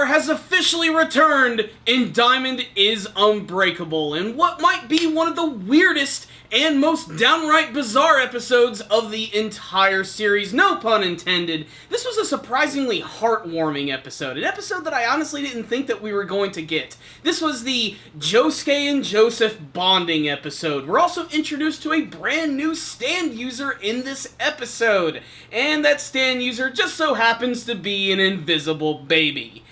has officially returned in Diamond is Unbreakable, in what might be one of the weirdest and most downright bizarre episodes of the entire series, no pun intended. This was a surprisingly heartwarming episode, an episode that I honestly didn't think that we were going to get. This was the Josuke and Joseph bonding episode. We're also introduced to a brand new stand user in this episode, and that stand user just so happens to be an invisible baby.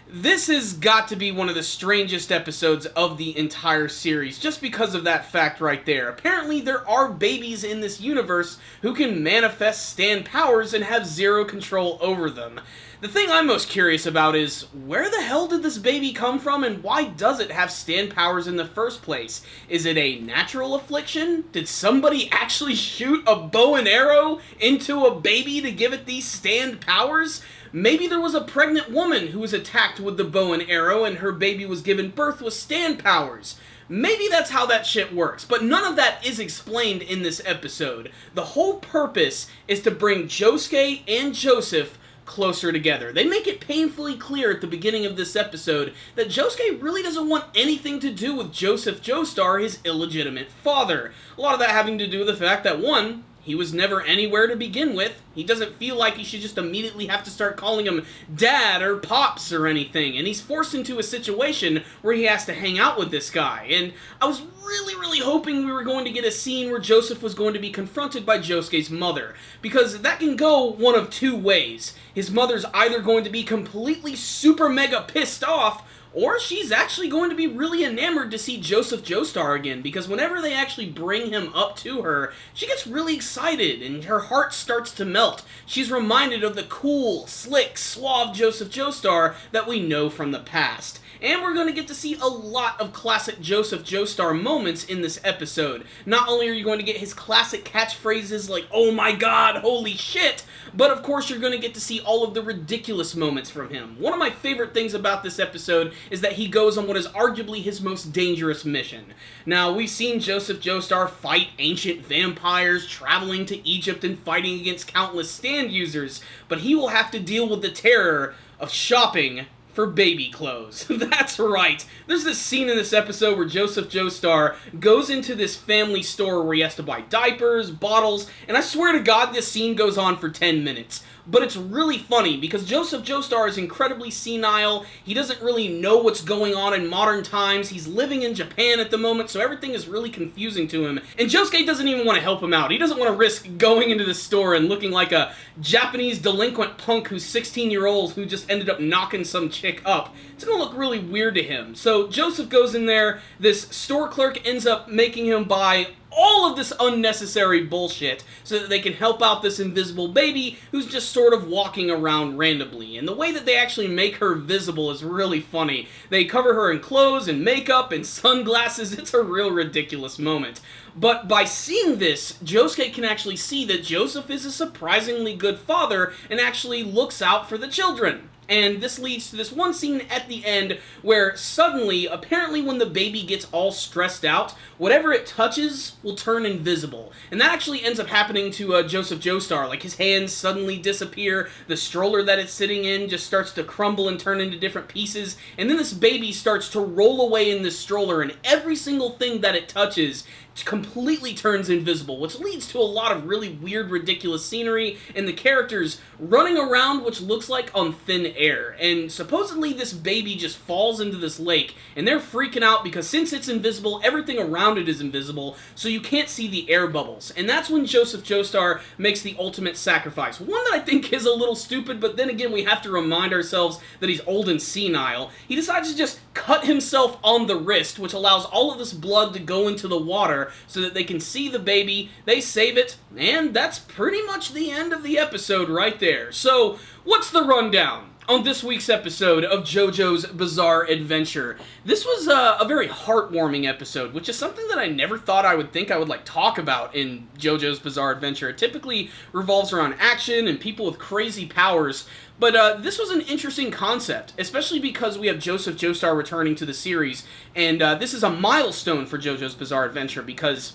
This has got to be one of the strangest episodes of the entire series, just because of that fact right there. Apparently, there are babies in this universe who can manifest stand powers and have zero control over them. The thing I'm most curious about is, where the hell did this baby come from, and why does it have stand powers in the first place? Is it a natural affliction? Did somebody actually shoot a bow and arrow into a baby to give it these stand powers? Maybe there was a pregnant woman who was attacked with the bow and arrow and her baby was given birth with stand powers. Maybe that's how that shit works, but none of that is explained in this episode. The whole purpose is to bring Josuke and Joseph closer together. They make it painfully clear at the beginning of this episode that Josuke really doesn't want anything to do with Joseph Joestar, his illegitimate father. A lot of that having to do with the fact that, one, he was never anywhere to begin with. He doesn't feel like he should just immediately have to start calling him Dad or Pops or anything. And he's forced into a situation where he has to hang out with this guy. And I was really hoping we were going to get a scene where Joseph was going to be confronted by Josuke's mother. Because that can go one of two ways. His mother's either going to be completely super mega pissed off, or she's actually going to be really enamored to see Joseph Joestar again, because whenever they actually bring him up to her, she gets really excited, and her heart starts to melt. She's reminded of the cool, slick, suave Joseph Joestar that we know from the past. And we're going to get to see a lot of classic Joseph Joestar moments in this episode. Not only are you going to get his classic catchphrases like, "Oh my god, holy shit," but of course you're going to get to see all of the ridiculous moments from him. One of my favorite things about this episode is that he goes on what is arguably his most dangerous mission. Now, we've seen Joseph Joestar fight ancient vampires, traveling to Egypt and fighting against countless stand users, but he will have to deal with the terror of shopping for baby clothes. That's right. There's this scene in this episode where Joseph Joestar goes into this family store where he has to buy diapers, bottles, and I swear to God this scene goes on for 10 minutes. But it's really funny because Joseph Joestar is incredibly senile. He doesn't really know what's going on in modern times. He's living in Japan at the moment, so everything is really confusing to him. And Josuke doesn't even want to help him out. He doesn't want to risk going into the store and looking like a Japanese delinquent punk who's 16-year-old who just ended up knocking some chick up. It's going to look really weird to him. So Joseph goes in there. This store clerk ends up making him buy all of this unnecessary bullshit so that they can help out this invisible baby who's just sort of walking around randomly. And the way that they actually make her visible is really funny. They cover her in clothes and makeup and sunglasses. It's a real ridiculous moment. But by seeing this, Josuke can actually see that Joseph is a surprisingly good father and actually looks out for the children. And this leads to this one scene at the end where suddenly, apparently when the baby gets all stressed out, whatever it touches will turn invisible. And that actually ends up happening to Joseph Joestar. Like, his hands suddenly disappear, the stroller that it's sitting in just starts to crumble and turn into different pieces, and then this baby starts to roll away in this stroller, and every single thing that it touches completely turns invisible, which leads to a lot of really weird, ridiculous scenery, and the characters running around which looks like on thin air. And supposedly this baby just falls into this lake, and they're freaking out because since it's invisible, everything around it is invisible, so you can't see the air bubbles. And that's when Joseph Joestar makes the ultimate sacrifice. One that I think is a little stupid, but then again we have to remind ourselves that he's old and senile. He decides to just cut himself on the wrist, which allows all of this blood to go into the water so that they can see the baby, they save it, and that's pretty much the end of the episode right there. So, what's the rundown on this week's episode of JoJo's Bizarre Adventure? This was a very heartwarming episode, which is something that I never thought I would think I would talk about in JoJo's Bizarre Adventure. It typically revolves around action and people with crazy powers, but this was an interesting concept, especially because we have Joseph Joestar returning to the series, and this is a milestone for JoJo's Bizarre Adventure because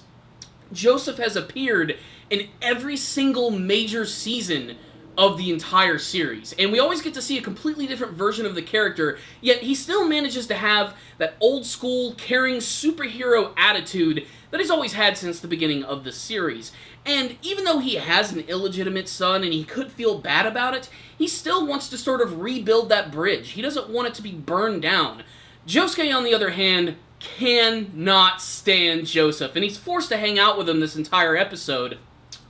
Joseph has appeared in every single major season of the entire series. And we always get to see a completely different version of the character, yet he still manages to have that old school, caring superhero attitude that he's always had since the beginning of the series. And even though he has an illegitimate son and he could feel bad about it, he still wants to sort of rebuild that bridge. He doesn't want it to be burned down. Josuke, on the other hand, cannot stand Joseph, and he's forced to hang out with him this entire episode,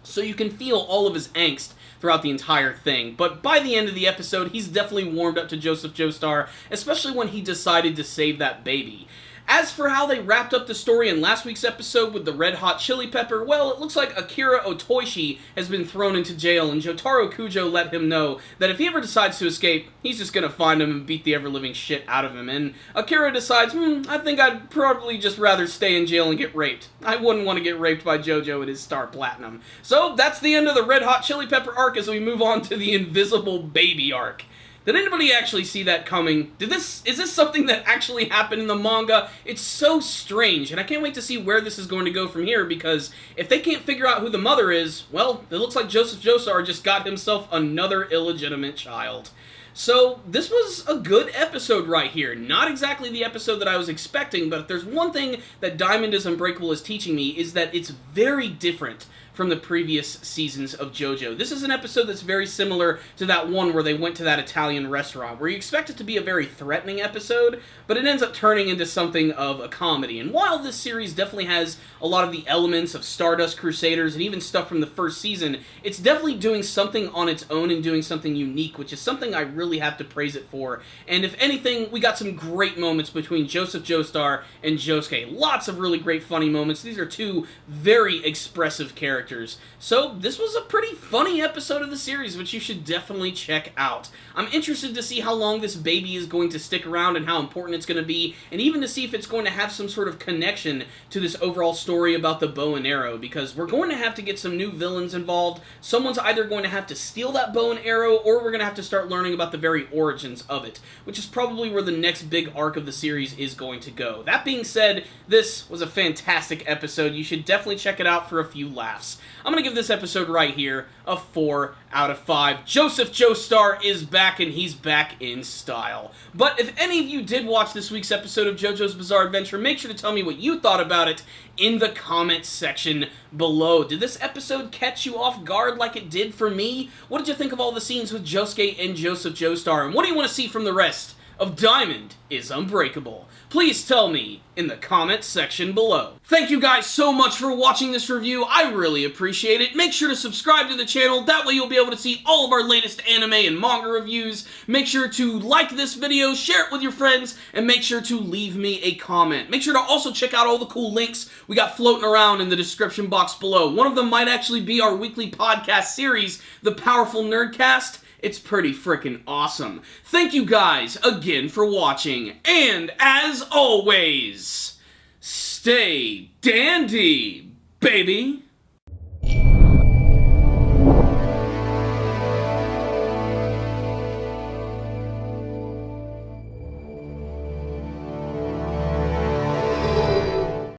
so you can feel all of his angst throughout the entire thing. But by the end of the episode, he's definitely warmed up to Joseph Joestar, especially when he decided to save that baby. As for how they wrapped up the story in last week's episode with the Red Hot Chili Pepper, well, it looks like Akira Otoishi has been thrown into jail, and Jotaro Kujo let him know that if he ever decides to escape, he's just gonna find him and beat the ever-living shit out of him. And Akira decides, I think I'd probably just rather stay in jail and get raped. I wouldn't want to get raped by JoJo at his Star Platinum. So that's the end of the Red Hot Chili Pepper arc as we move on to the Invisible Baby arc. Did anybody actually see that coming? Is this something that actually happened in the manga? It's so strange, and I can't wait to see where this is going to go from here, because if they can't figure out who the mother is, well, it looks like Joseph Joestar just got himself another illegitimate child. So, this was a good episode right here. Not exactly the episode that I was expecting, but if there's one thing that Diamond is Unbreakable is teaching me, is that it's very different from the previous seasons of JoJo. This is an episode that's very similar to that one where they went to that Italian restaurant, where you expect it to be a very threatening episode, but it ends up turning into something of a comedy. And while this series definitely has a lot of the elements of Stardust Crusaders and even stuff from the first season, it's definitely doing something on its own and doing something unique, which is something I really have to praise it for. And if anything, we got some great moments between Joseph Joestar and Josuke. Lots of really great funny moments. These are two very expressive characters. So this was a pretty funny episode of the series, which you should definitely check out. I'm interested to see how long this baby is going to stick around and how important it's going to be, and even to see if it's going to have some sort of connection to this overall story about the bow and arrow, because we're going to have to get some new villains involved. Someone's either going to have to steal that bow and arrow, or we're going to have to start learning about the very origins of it, which is probably where the next big arc of the series is going to go. That being said, this was a fantastic episode. You should definitely check it out for a few laughs. I'm going to give this episode right here a 4 out of 5. Joseph Joestar is back, and he's back in style. But if any of you did watch this week's episode of JoJo's Bizarre Adventure, make sure to tell me what you thought about it in the comments section below. Did this episode catch you off guard like it did for me? What did you think of all the scenes with Josuke and Joseph Joestar? And what do you want to see from the rest of Diamond is Unbreakable? Please tell me in the comments section below. Thank you guys so much for watching this review. I really appreciate it. Make sure to subscribe to the channel. That way you'll be able to see all of our latest anime and manga reviews. Make sure to like this video, share it with your friends, and make sure to leave me a comment. Make sure to also check out all the cool links we got floating around in the description box below. One of them might actually be our weekly podcast series, The Powerful Nerdcast. It's pretty freaking awesome. Thank you guys again for watching, and as always, stay dandy, baby!